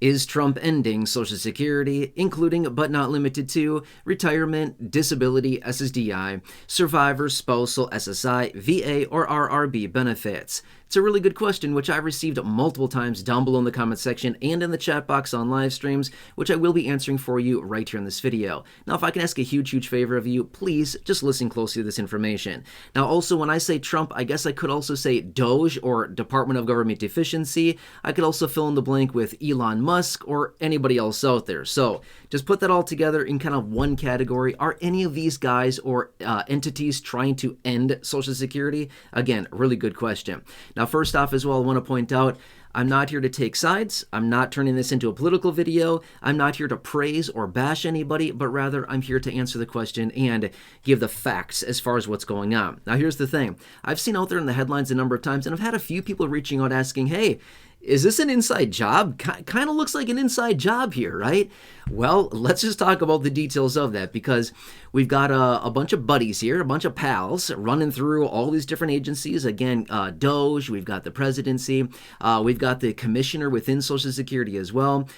Is Trump ending Social Security, including but not limited to retirement, disability, SSDI, survivor, spousal, SSI, VA, or RRB benefits? It's a really good question, which I received multiple times down below in the comment section and in the chat box on live streams, which I will be answering for you right here in this video. Now, if I can ask a huge favor of you, please just listen closely to this information. Now, also, when I say Trump, I guess I could also say Doge or Department of Government Efficiency. I could also fill in the blank with Elon Musk or anybody else out there. So just put that all together in kind of one category. Are any of these guys or entities trying to end Social Security? Again, really good question. Now, first off as well, I want to point out, I'm not here to take sides. I'm not turning this into a political video. I'm not here to praise or bash anybody, but rather I'm here to answer the question and give the facts as far as what's going on. Now, here's the thing. I've seen out there in the headlines a number of times, and I've had a few people reaching out asking, hey, is this an inside job? Kind of looks like an inside job here, right? Well, let's just talk about the details of that, because we've got a bunch of buddies here, a bunch of pals running through all these different agencies. Again, Doge, we've got the presidency, we've got the commissioner within Social Security as well.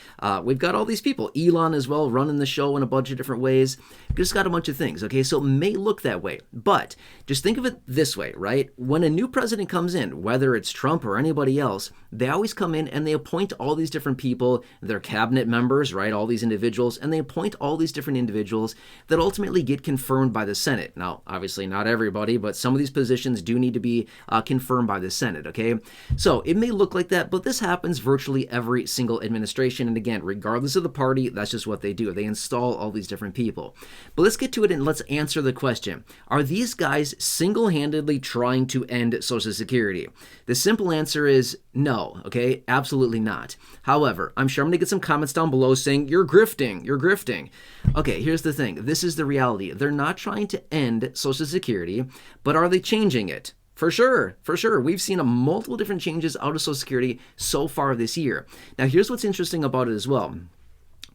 We've got all these people, Elon as well, running the show in a bunch of different ways. Just got a bunch of things, okay? So it may look that way, but just think of it this way, right? When a new president comes in, whether it's Trump or anybody else, they always come in and they appoint all these different people, their cabinet members, right? All these individuals, and they appoint all these different individuals that ultimately get confirmed by the Senate. Now, obviously not everybody, but some of these positions do need to be confirmed by the Senate, okay? So it may look like that, but this happens virtually every single administration. And again, regardless of the party, that's just what they do. They install all these different people. But let's get to it and let's answer the question. Are these guys single-handedly trying to end Social Security? The simple answer is no, okay? Absolutely not. However, I'm sure I'm going to get some comments down below saying, you're grifting. Okay, here's the thing. This is the reality. They're not trying to end Social Security, but are they changing it? For sure. We've seen multiple different changes out of Social Security so far this year. Now, here's what's interesting about it as well.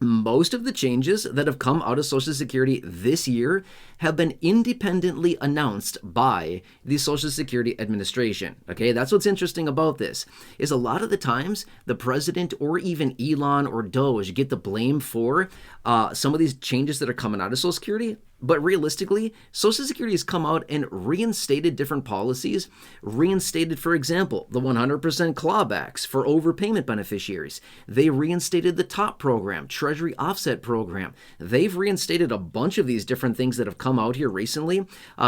Most of the changes that have come out of Social Security this year have been independently announced by the Social Security Administration. Okay, that's what's interesting about this, is a lot of the times the president or even Elon or Doge get the blame for some of these changes that are coming out of Social Security. But realistically, Social Security has come out and reinstated different policies, reinstated, for example, the 100% clawbacks for overpayment beneficiaries. They reinstated the TOP program, Treasury Offset program. They've reinstated a bunch of these different things that have come out here recently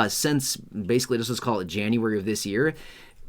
since basically, let's call it January of this year.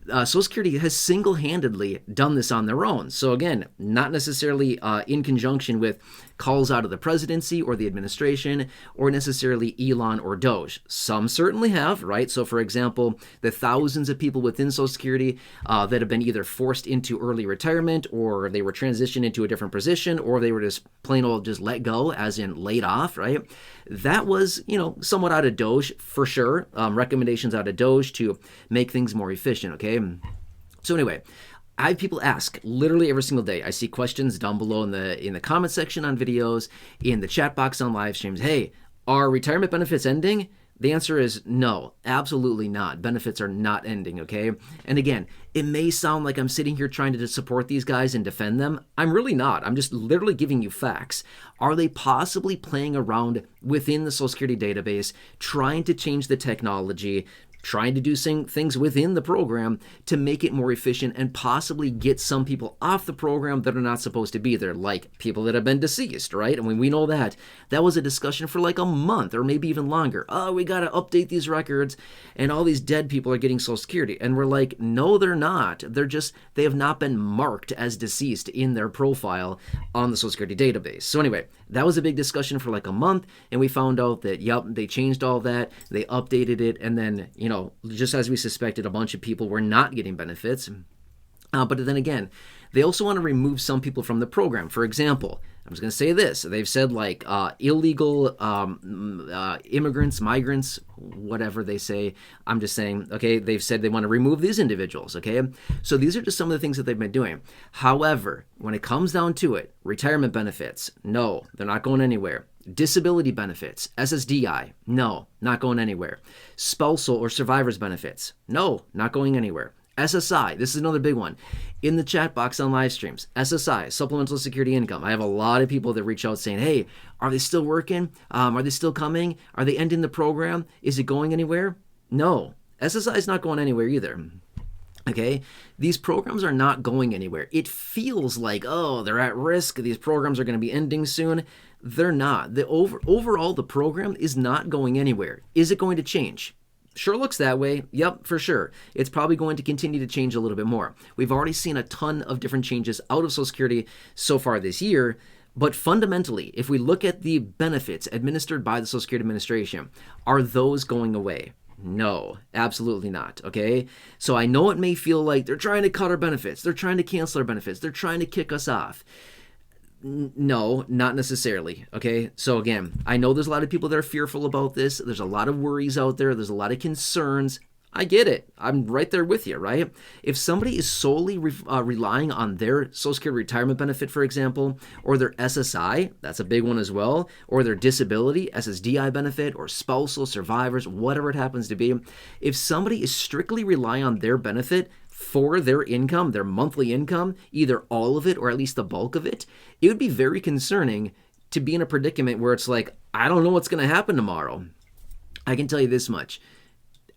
Social Security has single-handedly done this on their own. So again, not necessarily in conjunction with calls out of the presidency or the administration or necessarily Elon or Doge. Some certainly have, right? So for example, the thousands of people within Social Security that have been either forced into early retirement, or they were transitioned into a different position, or they were just plain old just let go, as in laid off, right? That was, somewhat out of Doge for sure. Recommendations out of Doge to make things more efficient, okay? So anyway, I have people ask literally every single day. I see questions down below in the comment section on videos, in the chat box on live streams. Hey, are retirement benefits ending? The answer is no, absolutely not. Benefits are not ending, okay? And again, it may sound like I'm sitting here trying to support these guys and defend them. I'm really not. I'm just literally giving you facts. Are they possibly playing around within the Social Security database, trying to change the technology, trying to do things within the program to make it more efficient and possibly get some people off the program that are not supposed to be there, like people that have been deceased, right? I mean, we know that. That was a discussion for like a month or maybe even longer. Oh, we got to update these records and all these dead people are getting Social Security. And we're like, no, they're not. They have not been marked as deceased in their profile on the Social Security database. So anyway, that was a big discussion for like a month, and we found out that, yep, they changed all that, they updated it, and then, just as we suspected, a bunch of people were not getting benefits. But then again, they also want to remove some people from the program. For example, I'm just going to say this. They've said like illegal immigrants, migrants, whatever they say. I'm just saying, okay, they've said they want to remove these individuals, okay? So these are just some of the things that they've been doing. However, when it comes down to it, retirement benefits, no, they're not going anywhere. Disability benefits, SSDI, no, not going anywhere. Spousal or survivor's benefits, no, not going anywhere. SSI, this is another big one. In the chat box on live streams, SSI, Supplemental Security Income. I have a lot of people that reach out saying, hey, are they still working? Are they still coming? Are they ending the program? Is it going anywhere? No, SSI is not going anywhere either. Okay, these programs are not going anywhere. It feels like, oh, they're at risk. These programs are going to be ending soon. They're not. Overall, the program is not going anywhere. Is it going to change? Sure looks that way. Yep, for sure. It's probably going to continue to change a little bit more. We've already seen a ton of different changes out of Social Security so far this year. But fundamentally, if we look at the benefits administered by the Social Security Administration, are those going away? No, absolutely not. Okay. So I know it may feel like they're trying to cut our benefits. They're trying to cancel our benefits. They're trying to kick us off. No, not necessarily. Okay. So again, I know there's a lot of people that are fearful about this. There's a lot of worries out there. There's a lot of concerns. I get it. I'm right there with you, right? If somebody is solely relying on their Social Security retirement benefit, for example, or their SSI, that's a big one as well, or their disability, SSDI benefit, or spousal, survivors, whatever it happens to be, if somebody is strictly relying on their benefit for their income, their monthly income, either all of it or at least the bulk of it, it would be very concerning to be in a predicament where it's like, I don't know what's going to happen tomorrow. I can tell you this much.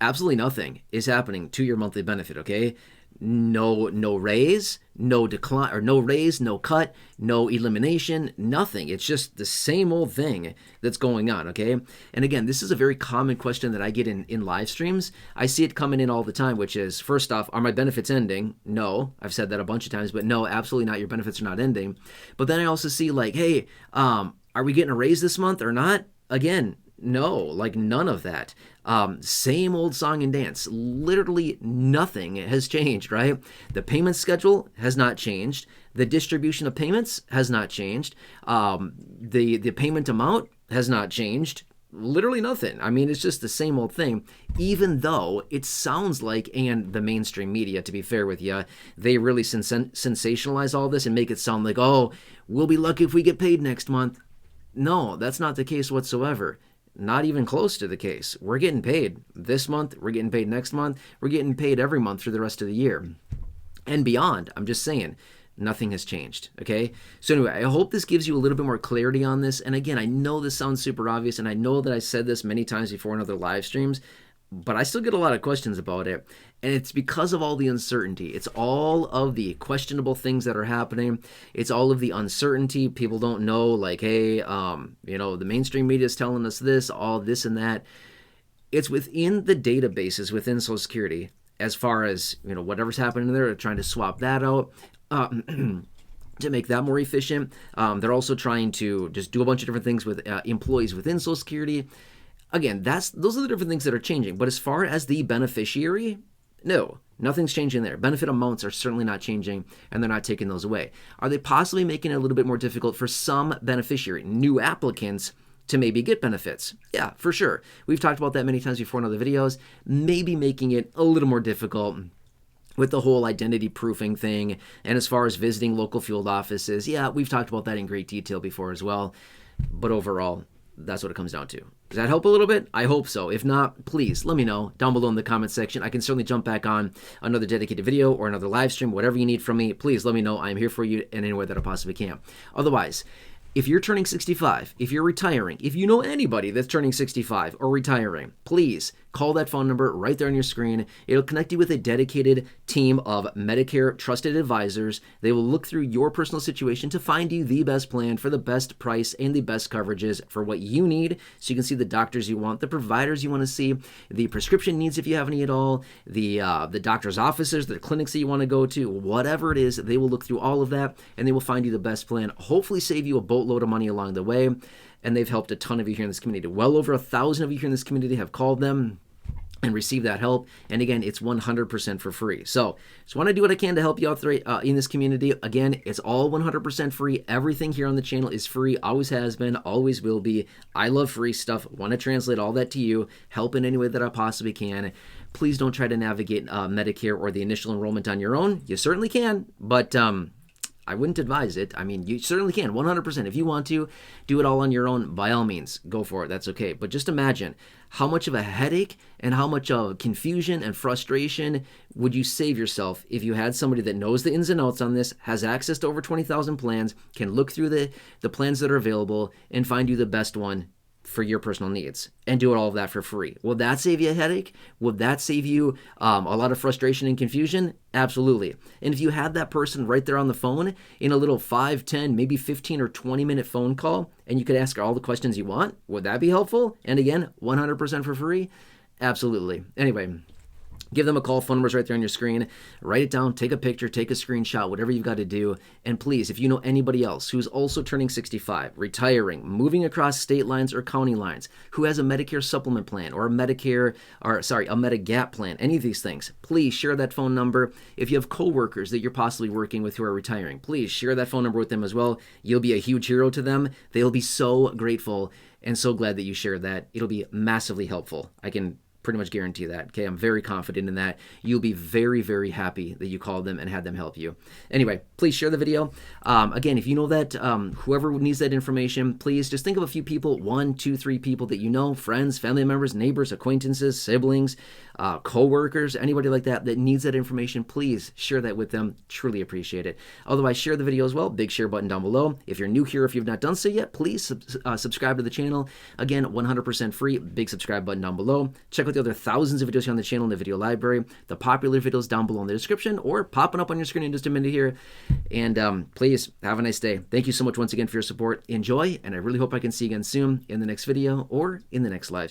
Absolutely nothing is happening to your monthly benefit, okay? No raise, no decline, or no raise, no cut, no elimination, nothing. It's just the same old thing that's going on, okay? And again, this is a very common question that I get in live streams. I see it coming in all the time, which is, first off, are my benefits ending? No, I've said that a bunch of times, but no, absolutely not. Your benefits are not ending. But then I also see like, hey, are we getting a raise this month or not? Again, no, like none of that. Same old song and dance. Literally nothing has changed, right? The payment schedule has not changed. The distribution of payments has not changed. The payment amount has not changed. Literally nothing. I mean, it's just the same old thing, even though it sounds like, and the mainstream media, to be fair with you, they really sensationalize all this and make it sound like, oh, we'll be lucky if we get paid next month. No, that's not the case whatsoever. Not even close to the case. We're getting paid this month. We're getting paid next month. We're getting paid every month through the rest of the year and beyond. I'm just saying, nothing has changed. Okay. So anyway, I hope this gives you a little bit more clarity on this. And again, I know this sounds super obvious, and I know that I said this many times before in other live streams, but I still get a lot of questions about it. And it's because of all the uncertainty. It's all of the questionable things that are happening. It's all of the uncertainty. People don't know, like, hey, the mainstream media is telling us this, all this and that. It's within the databases within Social Security, as far as, whatever's happening there, they're trying to swap that out. To make that more efficient. They're also trying to just do a bunch of different things with employees within Social Security. Again, those are the different things that are changing. But as far as the beneficiary, no, nothing's changing there. Benefit amounts are certainly not changing, and they're not taking those away. Are they possibly making it a little bit more difficult for some beneficiary, new applicants, to maybe get benefits? Yeah, for sure. We've talked about that many times before in other videos. Maybe making it a little more difficult with the whole identity proofing thing. And as far as visiting local field offices, yeah, we've talked about that in great detail before as well. But overall, that's what it comes down to. Does that help a little bit? I hope so. If not, please let me know down below in the comment section. I can certainly jump back on another dedicated video or another live stream, whatever you need from me. Please let me know. I'm here for you in any way that I possibly can. Otherwise, if you're turning 65, if you're retiring, if you know anybody that's turning 65 or retiring, please call that phone number right there on your screen. It'll connect you with a dedicated team of Medicare trusted advisors. They will look through your personal situation to find you the best plan for the best price and the best coverages for what you need, so you can see the doctors you want, the providers you want to see, the prescription needs if you have any at all, the doctor's offices, the clinics that you want to go to, whatever it is. They will look through all of that, and they will find you the best plan, hopefully save you a boatload of money along the way. And they've helped a ton of you here in this community. Well over 1,000 of you here in this community have called them and received that help. And again, it's 100% for free. So just want to do what I can to help you out in this community. Again, it's all 100% free. Everything here on the channel is free, always has been, always will be. I love free stuff. Want to translate all that to you, help in any way that I possibly can. Please don't try to navigate Medicare or the initial enrollment on your own. You certainly can, but I wouldn't advise it. I mean, you certainly can, 100%. If you want to do it all on your own, by all means, go for it. That's okay. But just imagine how much of a headache and how much of confusion and frustration would you save yourself if you had somebody that knows the ins and outs on this, has access to over 20,000 plans, can look through the plans that are available and find you the best one for your personal needs, and do all of that for free. Will that save you a headache? Will that save you a lot of frustration and confusion? Absolutely. And if you had that person right there on the phone in a little 5, 10, maybe 15 or 20-minute phone call, and you could ask all the questions you want, would that be helpful? And again, 100% for free? Absolutely. Anyway, give them a call. Phone number's right there on your screen. Write it down, take a picture, take a screenshot, whatever you've got to do. And please, if you know anybody else who's also turning 65, retiring, moving across state lines or county lines, who has a Medicare supplement plan or a Medigap plan, any of these things, please share that phone number. If you have coworkers that you're possibly working with who are retiring, please share that phone number with them as well. You'll be a huge hero to them. They'll be so grateful and so glad that you shared that. It'll be massively helpful. I can pretty much guarantee that. Okay, I'm very confident in that. You'll be very, very happy that you called them and had them help you. Anyway, please share the video. Again, if you know that whoever needs that information, please just think of a few people, 1, 2, 3 people that you know, friends, family members, neighbors, acquaintances, siblings, co-workers, anybody like that needs that information. Please share that with them. Truly appreciate it. Otherwise, share the video as well. Big share button down below. If you're new here, if you've not done so yet, please subscribe to the channel. Again, 100% free. Big subscribe button down below. Check out the other thousands of videos here on the channel in the video library. The popular videos down below in the description or popping up on your screen in just a minute here. And please have a nice day. Thank you so much once again for your support. Enjoy, and I really hope I can see you again soon in the next video or in the next live.